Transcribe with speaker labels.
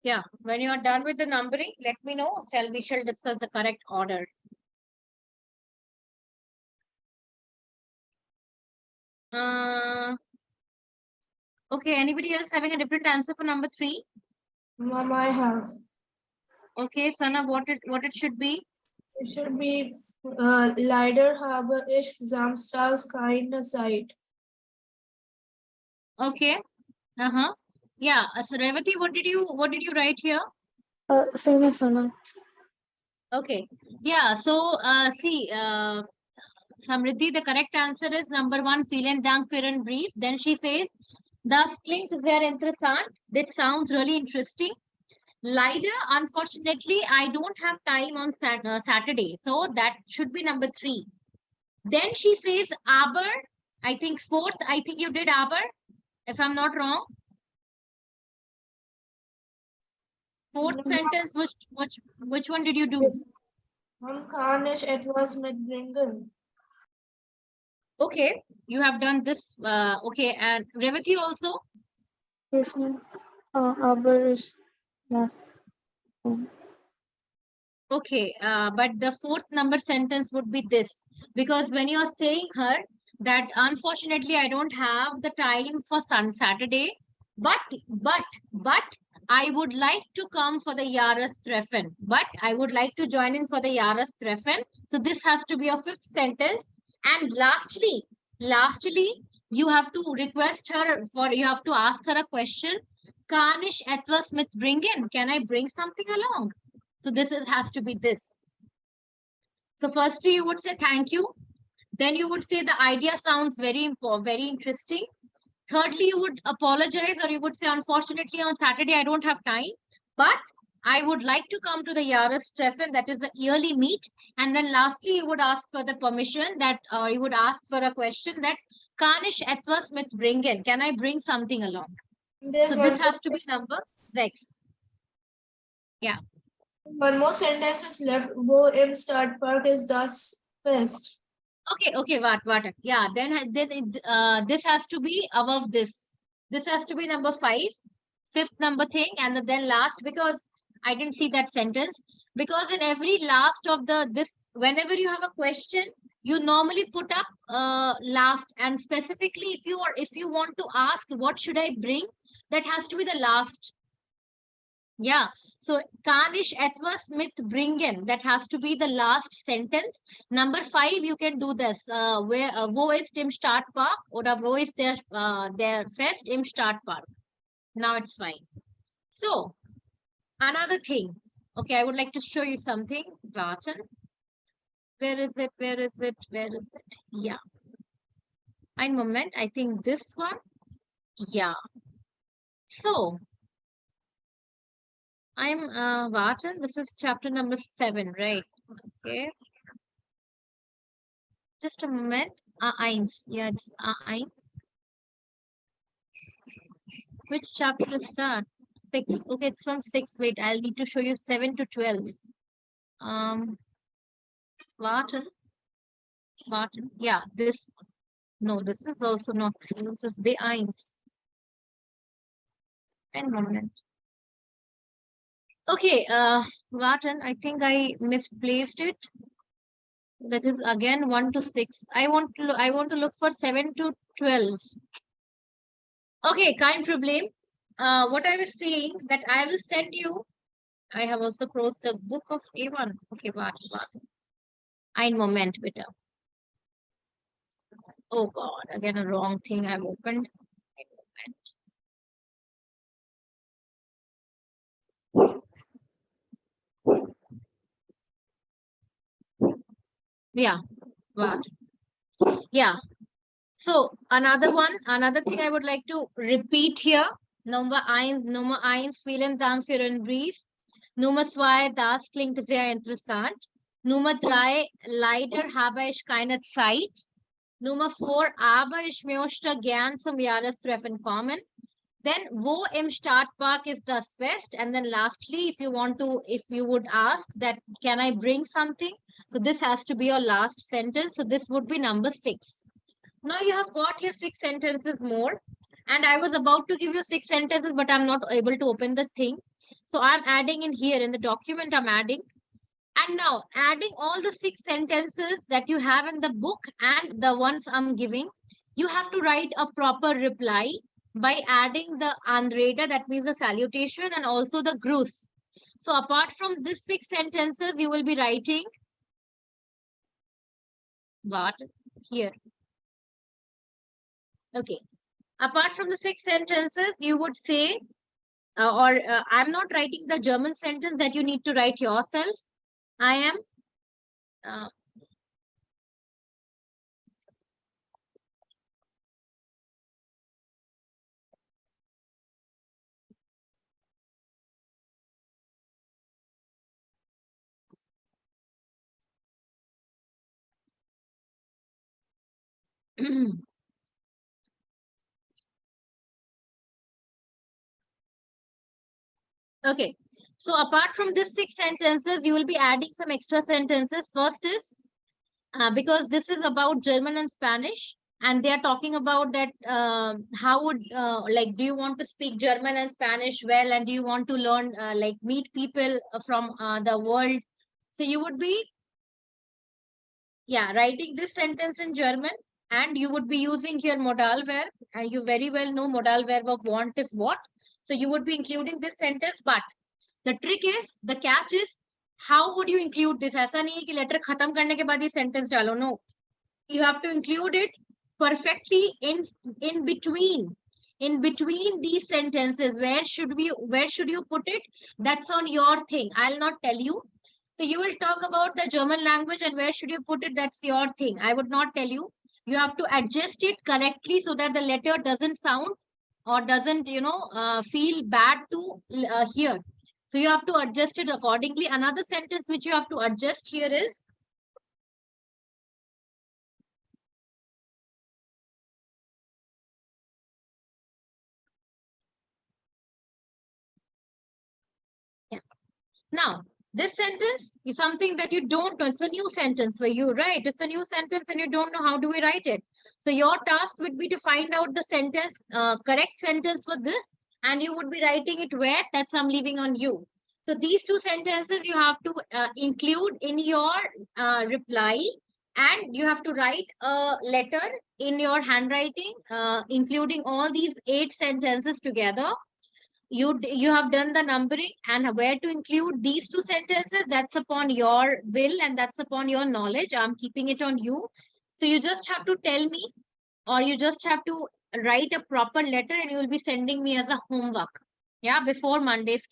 Speaker 1: Yeah, when you are done with the numbering, let me know. We shall discuss the correct order. Okay, anybody else having a different answer for number 3?
Speaker 2: Mom, I have.
Speaker 1: Okay, Sana, what it should be?
Speaker 2: It should be leider habe ich samstags keine Zeit.
Speaker 1: Okay. Yeah. So Revati, what did you write here?
Speaker 2: Same as Sana.
Speaker 1: Okay. Yeah. So see, Samriddhi, the correct answer is number 1, vielen Dank für Ihren Brief. Then she says, das klingt sehr interessant. That sounds really interesting. Leider, unfortunately, I don't have time on Saturday. So that should be number 3. Then she says, aber, I think 4th, I think you did aber, if I'm not wrong. 4th sentence, which one did you do?
Speaker 2: Kann ich etwas mitbringen?
Speaker 1: Okay, you have done this. Okay, and Revati also?
Speaker 2: Yes, ma'am. Aber ist not.
Speaker 1: Okay, but the 4th number sentence would be this. Because when you are saying her that unfortunately I don't have the time for Saturday, but I would like to come for the Jahrestreffen. But I would like to join in for the Jahrestreffen. So this has to be a 5th sentence. And lastly, you have to request her you have to ask her a question. Kann ich etwas mitbringen? Can I bring something along? So this has to be this. So firstly, you would say thank you. Then you would say the idea sounds very interesting. Thirdly, you would apologize, or you would say, unfortunately, on Saturday, I don't have time, but I would like to come to the Jahrestreffen, that is the yearly meet. And then lastly, you would ask for the permission that, or you would ask for a question that, kann ich etwas mitbringen? Can I bring something along? So this has to be number 6. Yeah.
Speaker 2: One more sentence is left. Wo im Stadtpark ist das Fest?
Speaker 1: Okay, what? Yeah, then this has to be above this. This has to be number 5, 5th number thing, and then last, because I didn't see that sentence. Because in every last of this, whenever you have a question, you normally put up last, and specifically if you want to ask what should I bring, that has to be the last. Yeah, so kann ich etwas mitbringen? That has to be the last sentence. Number 5, you can do this. Wo ist im Stadtpark? Oder wo ist der Fest im Stadtpark? Now it's fine. So, another thing. Okay, I would like to show you something. Warten. Where is it? Yeah. Ein Moment. I think this one. Yeah. So, I'm Vartan. This is chapter number 7, right? Okay. Just a moment. Eins. Yeah, it's Eins. Which chapter is that? 6. Okay, it's from 6. Wait, I'll need to show you 7 to 12. Vartan. Yeah, this. No, this is also not. This is the Eins. One moment. Okay, Vartan, I think I misplaced it. That is again 1 to 6. I want to look for 7 to 12. Okay, kein Problem. What I was saying that I will send you. I have also closed the book of A1. Okay, warte. Ein Moment, bitte. Oh God, again a wrong thing I've opened. Yeah, what? Yeah. So another thing I would like to repeat here. Nummer 1, vielen Dank für Ihren Brief. Nummer 2, das klingt sehr interessant. Nummer 3, leider habe ich keine Zeit. Nummer 4, aber ich möchte gern zum Jahrestreffen kommen. Then, wo im Stadtpark ist das Fest? And then lastly, if you would ask that, can I bring something? So this has to be your last sentence. So this would be number 6. Now you have got here 6 sentences more. And I was about to give you 6 sentences, but I'm not able to open the thing. So I'm adding in here in the document, I'm adding. And now adding all the 6 sentences that you have in the book and the ones I'm giving, you have to write a proper reply by adding the anreda, that means the salutation, and also the grüß. So apart from these 6 sentences, you will be writing what here. Okay. Apart from the 6 sentences, you would say, I'm not writing the German sentence that you need to write yourself. I am okay. So apart from these 6 sentences, you will be adding some extra sentences. First is, because this is about German and Spanish, and they are talking about that how would like, do you want to speak German and Spanish well, and do you want to learn like meet people from the world? So you would be writing this sentence in German, and you would be using here modal verb, and you very well know modal verb of want is what. So you would be including this sentence, but the trick is, the catch is, how would you include this? ऐसा नहीं है कि letter खत्म करने के बाद ये sentence डालो. No, you have to include it perfectly in between these sentences. Where should you put it? That's on your thing. I'll not tell you. So you will talk about the German language, and where should you put it? That's your thing. I would not tell you. You have to adjust it correctly so that the letter doesn't sound or doesn't, feel bad to hear. So you have to adjust it accordingly. Another sentence which you have to adjust here is, now, this sentence is something that you don't know. It's a new sentence for you, right? It's a new sentence and you don't know how do we write it. So your task would be to find out the sentence, correct sentence for this, and you would be writing it where? That's I'm leaving on you. So these 2 sentences you have to include in your reply, and you have to write a letter in your handwriting, including all these 8 sentences together. You have done the numbering, and where to include these 2 sentences, that's upon your will and that's upon your knowledge. I'm keeping it on you. So you just have to tell me, or you just have to write a proper letter, and you will be sending me as a homework, before Monday's